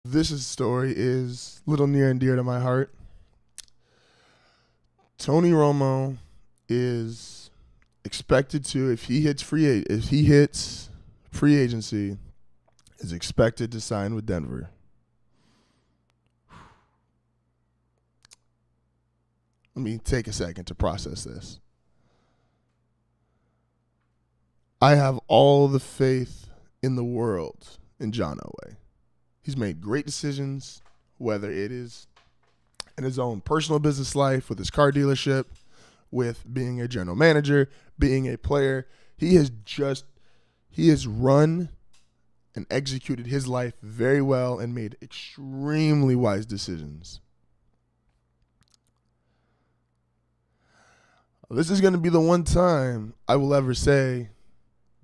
This story is a little near and dear to my heart. Tony Romo is expected to, if he hits free agency, is expected to sign with Denver. Let me take a second to process this. I have all the faith in the world in John Elway. He's made great decisions, whether it is in his own personal business life, with his car dealership, with being a general manager, being a player. He has run and executed his life very well and made extremely wise decisions. This is going to be the one time I will ever say,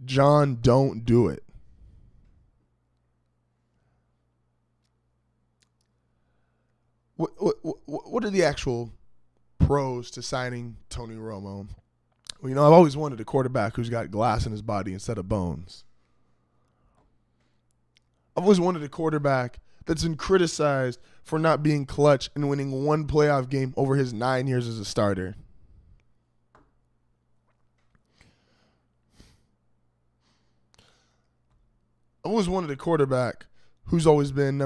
John, don't do it. What are the actual pros to signing Tony Romo? Well, I've always wanted a quarterback who's got glass in his body instead of bones. I've always wanted a quarterback that's been criticized for not being clutch and winning one playoff game over his 9 years as a starter. I've always wanted a quarterback who's been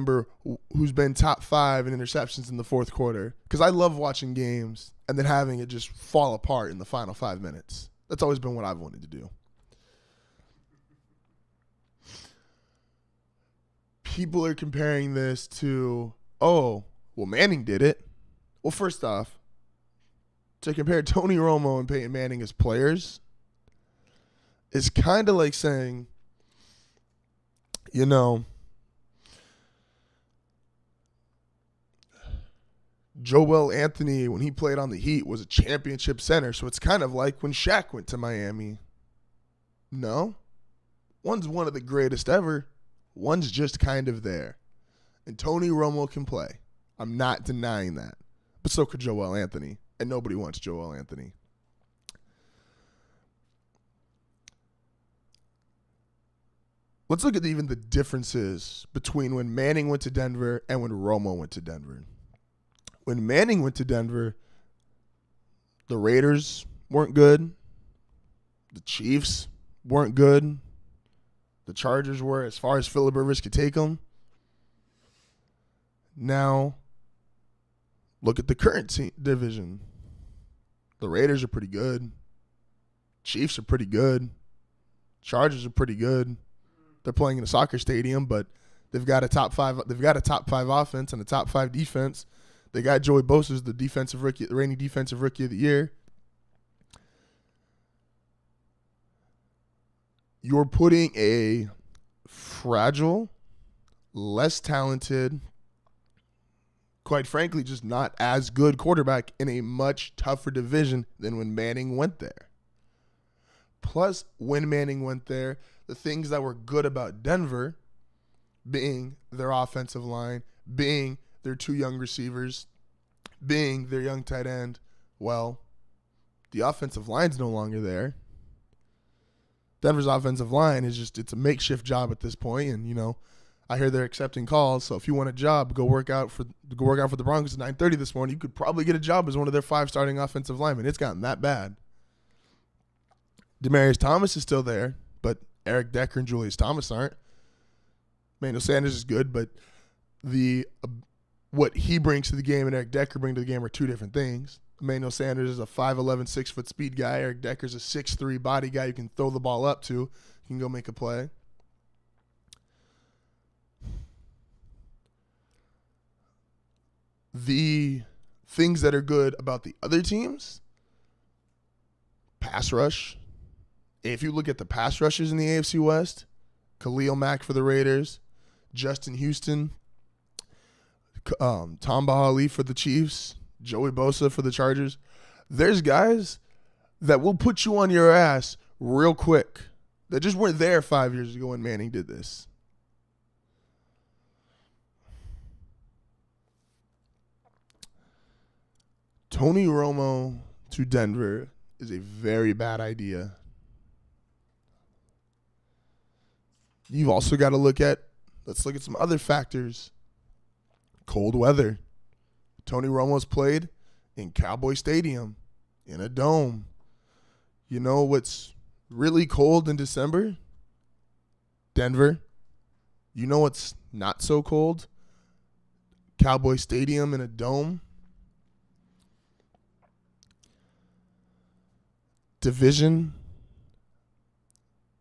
top 5 in interceptions in the fourth quarter. Because I love watching games and then having it just fall apart in the final 5 minutes. That's always been what I've wanted to do. People are comparing this to, Manning did it. Well, first off, to compare Tony Romo and Peyton Manning as players is kind of like saying, Joel Anthony, when he played on the Heat, was a championship center. So it's kind of like when Shaq went to Miami. No. One's one of the greatest ever. One's just kind of there. And Tony Romo can play. I'm not denying that. But so could Joel Anthony. And nobody wants Joel Anthony. Let's look at even the differences between when Manning went to Denver and when Romo went to Denver. When Manning went to Denver, the Raiders weren't good. The Chiefs weren't good. The Chargers were, as far as Phillip Rivers could take them. Now, look at the current division. The Raiders are pretty good. Chiefs are pretty good. Chargers are pretty good. They're playing in a soccer stadium, but they've got a top 5 offense and a top 5 defense. They got Joey Bosa, the reigning defensive rookie of the year. You're putting a fragile, less talented, quite frankly, just not as good quarterback in a much tougher division than when Manning went there. Plus, when Manning went there, the things that were good about Denver, being their offensive line, being their 2 young receivers, being their young tight end, well, the offensive line's no longer there. Denver's offensive line it's a makeshift job at this point, and I hear they're accepting calls. So if you want a job, go work out for the Broncos at 9:30 this morning. You could probably get a job as one of their 5 starting offensive linemen. It's gotten that bad. Demaryius Thomas is still there, but Eric Decker and Julius Thomas aren't. Emmanuel Sanders is good, but what he brings to the game and Eric Decker bring to the game are 2 different things. Emmanuel Sanders is a 5'11", 6-foot speed guy. Eric Decker's a 6'3" body guy you can throw the ball up to. You can go make a play. The things that are good about the other teams, pass rush. If you look at the pass rushers in the AFC West, Khalil Mack for the Raiders, Justin Houston, Tom Bahali for the Chiefs, Joey Bosa for the Chargers. There's guys that will put you on your ass real quick that just weren't there 5 years ago when Manning did this. Tony Romo to Denver is a very bad idea. You've also got to let's look at some other factors Cold weather. Tony Romo's played in Cowboy Stadium, in a dome. You know what's really cold in December? Denver. You know what's not so cold? Cowboy Stadium in a dome. Division,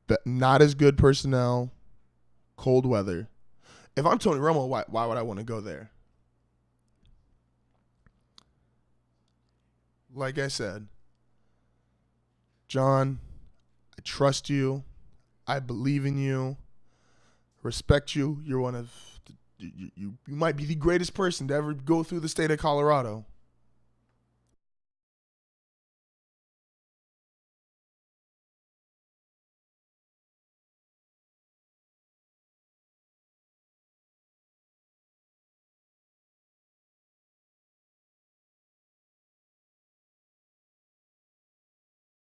but not as good personnel, cold weather. If I'm Tony Romo, why would I want to go there? Like I said, John, I trust you. I believe in you. Respect you. You're one of you might be the greatest person to ever go through the state of Colorado.